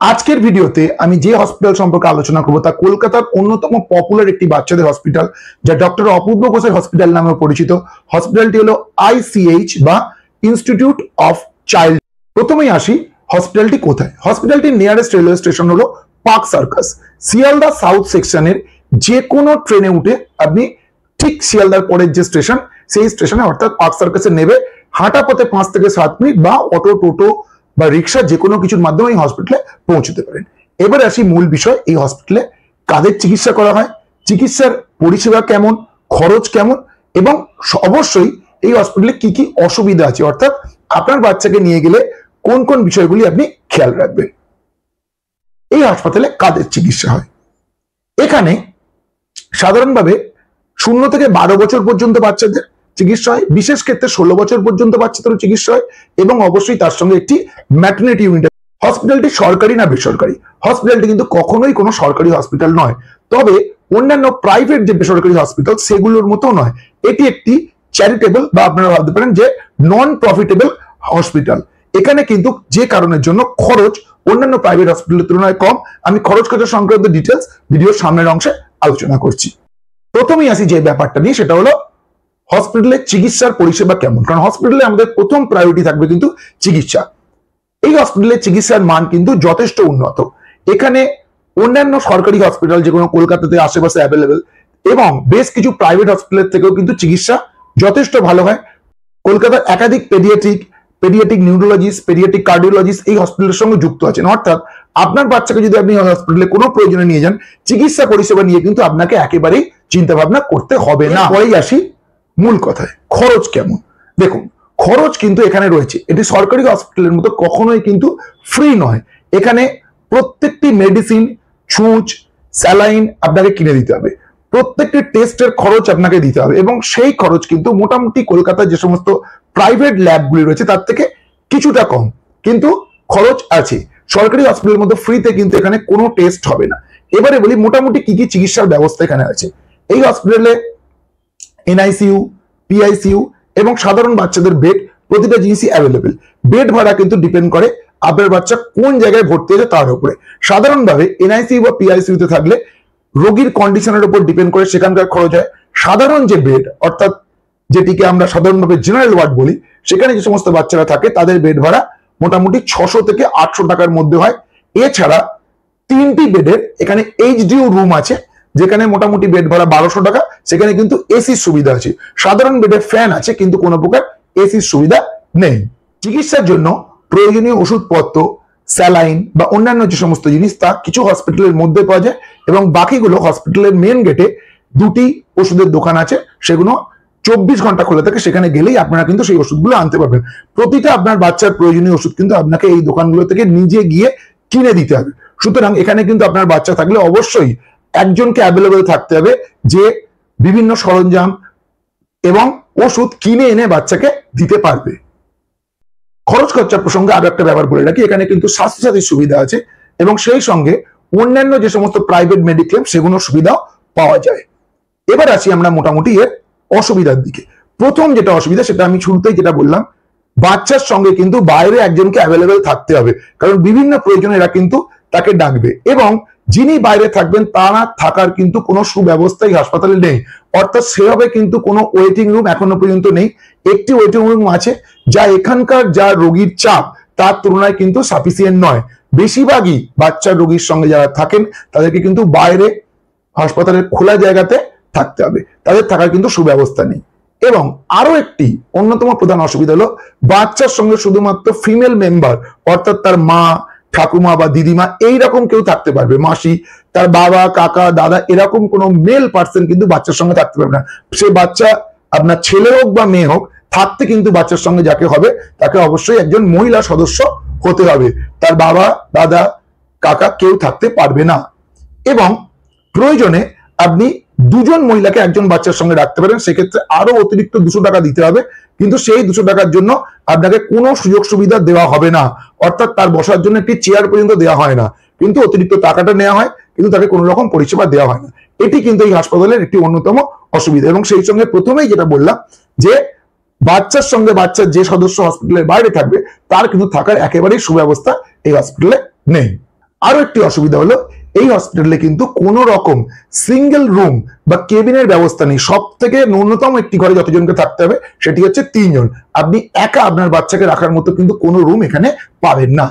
আজকের ভিডিওতে আমি যে হসপিটাল সম্পর্কে আলোচনা করব তা কলকাতার অন্যতম পপুলার একটি বাচ্চাদের হসপিটাল, যা ডক্টর অপূর্ব ঘোষের হসপিটাল নামে পরিচিত। হসপিটালটি হলো ICH বা ইনস্টিটিউট অফ চাইল্ড। প্রথমেই আসি, হসপিটালটি কোথায়। হসপিটালটির নিয়ারেস্ট রেলওয়ে স্টেশন হলো পার্ক সার্কাস। শিয়ালদা সাউথ সেকশনের যে কোনো ট্রেনে উঠে আপনি ঠিক শিয়ালদার পরের যে স্টেশন, সেই স্টেশনে অর্থাৎ পার্ক সার্কাসে নেবে, হাঁটা পথে 5 থেকে 7 মিনিট বা অটো, টোটো বা রিক্সা যে কোনো কিছুর মাধ্যমে এই হসপিটালে পৌঁছতে পারেন। এবার আসি মূল বিষয়, এই হসপিটালে কাদের চিকিৎসা করা হয়, চিকিৎসার পরিষেবা কেমন, খরচ কেমন, এবং অবশ্যই এই হসপিটালে কি কি অসুবিধা আছে, অর্থাৎ আপনার বাচ্চাকে নিয়ে গেলে কোন কোন বিষয়গুলি আপনি খেয়াল রাখবেন। এই হাসপাতালে কাদের চিকিৎসা হয়? এখানে সাধারণভাবে 0 থেকে 12 বছর পর্যন্ত বাচ্চাদের চিকিৎসা হয়, বিশেষ ক্ষেত্রে 16 বছর পর্যন্ত বাচ্চাদের চিকিৎসা হয়, এবং অবশ্যই তার সঙ্গে একটি ম্যাটারনিটি ইউনিট। হসপিটালটি সরকারি না বেসরকারি? হসপিটালটি কিন্তু কখনোই কোনো সরকারি হসপিটাল নয়, তবে অন্যান্য প্রাইভেট যে বেসরকারি হসপিটাল সেগুলোর মতো নয়। এটি একটি চ্যারিটেবল বা আপনারা ভাবতে পারেন যে নন প্রফিটেবল হসপিটাল। এখানে কিন্তু যে কারণের জন্য খরচ অন্যান্য প্রাইভেট হসপিটালের তুলনায় কম। আমি খরচ খরচা সংক্রান্ত ডিটেলস ভিডিওর সামনের অংশে আলোচনা করছি। প্রথমেই আসি যে ব্যাপারটা নিয়ে, সেটা হলো হসপিটালের চিকিৎসার পরিষেবা কেমন। কারণ হসপিটালে আমাদের প্রথম প্রায়োরিটি থাকবে কিন্তু চিকিৎসা। এই হসপিটালের চিকিৎসার মান কিন্তু যথেষ্ট উন্নত। এখানে অন্যান্য সরকারি হসপিটাল যেগুলো কলকাতাতে আশেপাশে অ্যাভেলেবেল এবং বেশ কিছু প্রাইভেট হসপিটালের থেকেও কিন্তু চিকিৎসা যথেষ্ট ভালো হয়। কলকাতার একাধিক পেডিয়াট্রিক নিউরোলজিস্ট, পেডিয়াট্রিক কার্ডিওলজিস্ট এই হসপিটালের সঙ্গে যুক্ত আছেন। অর্থাৎ আপনার বাচ্চাকে যদি আপনি হসপিটালে কোনো প্রয়োজনে নিয়ে যান, চিকিৎসা পরিষেবা নিয়ে কিন্তু আপনাকে একেবারেই চিন্তা ভাবনা করতে হবে না। পরেই আসি মূল কথায়, খরচ কেমন। দেখুন, খরচ কিন্তু এখানে রয়েছে। এটি সরকারি হসপিটালের মতো কখনোই কিন্তু ফ্রি নয়। এখানে প্রত্যেকটি মেডিসিন, ছুঁচ, স্যালাইন আপনাকে কিনে দিতে হবে, প্রত্যেকটি টেস্টের খরচ আপনাকে দিতে হবে, এবং সেই খরচ কিন্তু মোটামুটি কলকাতার যে সমস্ত প্রাইভেট ল্যাবগুলি রয়েছে তার থেকে কিছুটা কম, কিন্তু খরচ আছে। সরকারি হসপিটালের মতো ফ্রিতে কিন্তু এখানে কোনো টেস্ট হবে না। এবারে বলি মোটামুটি কি কি চিকিৎসার ব্যবস্থা এখানে আছে। এই হসপিটালে NICU, PICU এবং সাধারণ বাচ্চাদের বেড, প্রতিটা জিনিসই অ্যাভেলেবেল। বেড ভাড়া কিন্তু ডিপেন্ড করে আপনার বাচ্চা কোন জায়গায় ভর্তি আছে তার উপরে। সাধারণভাবে NICU বা PICU তে থাকলে রোগীর কন্ডিশনের উপর ডিপেন্ড করে সেখানকার খরচ হয়। সাধারণ যে বেড, অর্থাৎ যেটিকে আমরা সাধারণভাবে জেনারেল ওয়ার্ড বলি, সেখানে যে সমস্ত বাচ্চারা থাকে তাদের বেড ভাড়া মোটামুটি 600 থেকে 800 টাকার মধ্যে হয়। এছাড়া 3টি বেডের এখানে HDU রুম আছে, যেখানে মোটামুটি বেড ভাড়া 1200 টাকা। সেখানে কিন্তু এসির সুবিধা আছে। সাধারণ বেডে ফ্যান আছে, কিন্তু কোনো প্রকার এসির সুবিধা নেই। চিকিৎসার জন্য প্রয়োজনীয় ওষুধপত্র, স্যালাইন বা অন্যান্য যে সমস্ত জিনিস তা কিছু হসপিটালের মধ্যে পাওয়া যায়, এবং বাকিগুলো হসপিটালের মেন গেটে 2টি ওষুধের দোকান আছে, সেগুলো 24 ঘন্টা খোলা থাকে। সেখানে গেলেই আপনারা কিন্তু সেই ওষুধগুলো আনতে পারবেন। প্রতিটা আপনার বাচ্চার প্রয়োজনীয় ওষুধ কিন্তু আপনাকে এই দোকানগুলো থেকে নিজে গিয়ে কিনে দিতে হবে। সুতরাং এখানে কিন্তু আপনার বাচ্চা থাকলে অবশ্যই একজনকে অ্যাভেলেবেল থাকতে হবে, যে বিভিন্ন সরঞ্জাম এবং ওষুধ কিনে এনে বাচ্চাকে দিতে পারবে। খরচ খরচা প্রসঙ্গে আরো একটা ব্যাপার বলে রাখি, এখানে কিন্তু স্বাস্থ্যসাথীর সুবিধা আছে, এবং সেই সঙ্গে অন্যান্য যে সমস্ত প্রাইভেট মেডিক্লেম সেগুলোর সুবিধাও পাওয়া যায়। এবার আসি আমরা মোটামুটি এর অসুবিধার দিকে। প্রথম যেটা অসুবিধা, সেটা আমি শুরুতেই যেটা বললাম, বাচ্চার সঙ্গে কিন্তু বাইরে একজনকে অ্যাভেলেবেল থাকতে হবে, কারণ বিভিন্ন প্রয়োজনে এরা কিন্তু তাকে ডাকবে, এবং যিনি বাইরে থাকবেন তারা থাকার কিন্তু কোনো সুব্যবস্থাই হাসপাতালে নেই। অর্থাৎ সেভাবে কিন্তু কোনো ওয়েটিং রুম এখনো পর্যন্ত নেই। একটি ওয়েটিং রুম আছে, যা এখানকার যা রোগীর চাপ তার তুলনায় কিন্তু সাফিসিয়েন্ট নয়। বেশিরভাগই বাচ্চার রোগীর সঙ্গে যারা থাকেন তাদেরকে কিন্তু বাইরে হাসপাতালের খোলা জায়গাতে থাকতে হবে, তাদের থাকার কিন্তু সুব্যবস্থা নেই। এবং আরো একটি অন্যতম প্রধান অসুবিধা হলো, বাচ্চার সঙ্গে শুধুমাত্র ফিমেল মেম্বার, অর্থাৎ তার মা, ঠাকুমা বা দিদিমা এইরকম কেউ থাকতে পারবে। মাসি, তার বাবা, কাকা, দাদা, এরকম কোনো মেল পার্সন কিন্তু বাচ্চার সঙ্গে থাকতে পারবে না। সে বাচ্চা আপনার ছেলে হোক বা মেয়ে হোক, থাকতে কিন্তু বাচ্চার সঙ্গে যাকে হবে তাকে অবশ্যই একজন মহিলা সদস্য হতে হবে। তার বাবা, দাদা, কাকা কেউ থাকতে পারবে না। এবং প্রয়োজনে আপনি 2জন মহিলাকে একজন বাচ্চার সঙ্গে রাখতে পারেন, সেক্ষেত্রে আরো অতিরিক্ত 200 টাকা দিতে হবে, কিন্তু সেই 200 টাকার জন্য আপনাকে কোনো সুযোগ সুবিধা দেওয়া হবে না। অর্থাৎ তার বসার জন্য একটি চেয়ার পর্যন্ত দেওয়া হয় না, কিন্তু অতিরিক্ত টাকাটা নেওয়া হয়, কিন্তু তাকে কোনো রকম পরিষেবা দেওয়া হয় না। এটি কিন্তু এই হাসপাতালের একটি অন্যতম অসুবিধা। এবং সেই সঙ্গে প্রথমেই যেটা বললাম, যে বাচ্চার সঙ্গে বাচ্চার যে সদস্য হসপিটালের বাইরে থাকবে তার কিন্তু থাকার একেবারেই সুব্যবস্থা এই হসপিটালে নেই। আরো একটি অসুবিধা হলো এই হসপিটালে কিন্তু কোনো রকম সিঙ্গেল রুম বা কেবিনের ব্যবস্থা নেই। সব থেকে ন্যূনতম একটি ঘরে যতজনকে থাকতে হবে সেটি হচ্ছে 3 জন। আপনি একা আপনার বাচ্চাকে রাখার মতো কিন্তু কোনো রুম এখানে পাবেন না।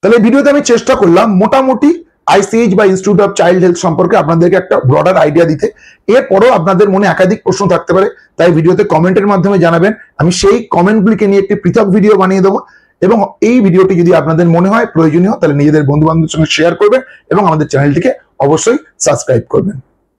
তাহলে এই ভিডিওতে আমি চেষ্টা করলাম মোটামুটি আইসিএইচ বা ইনস্টিটিউট অফ চাইল্ড হেলথ সম্পর্কে আপনাদেরকে একটা ব্রডার আইডিয়া দিতে। এরপরও আপনাদের মনে একাধিক প্রশ্ন থাকতে পারে, তাই ভিডিওতে কমেন্টের মাধ্যমে জানাবেন। আমি সেই কমেন্টগুলিকে নিয়ে একটি পৃথক ভিডিও বানিয়ে দেবো, এবং এই ভিডিওটি যদি আপনাদের মনে হয় প্রয়োজনীয় তাহলে নিজেদের বন্ধু বান্ধবের সঙ্গে শেয়ার করবেন এবং আমাদের চ্যানেলটিকে অবশ্যই সাবস্ক্রাইব করবেন।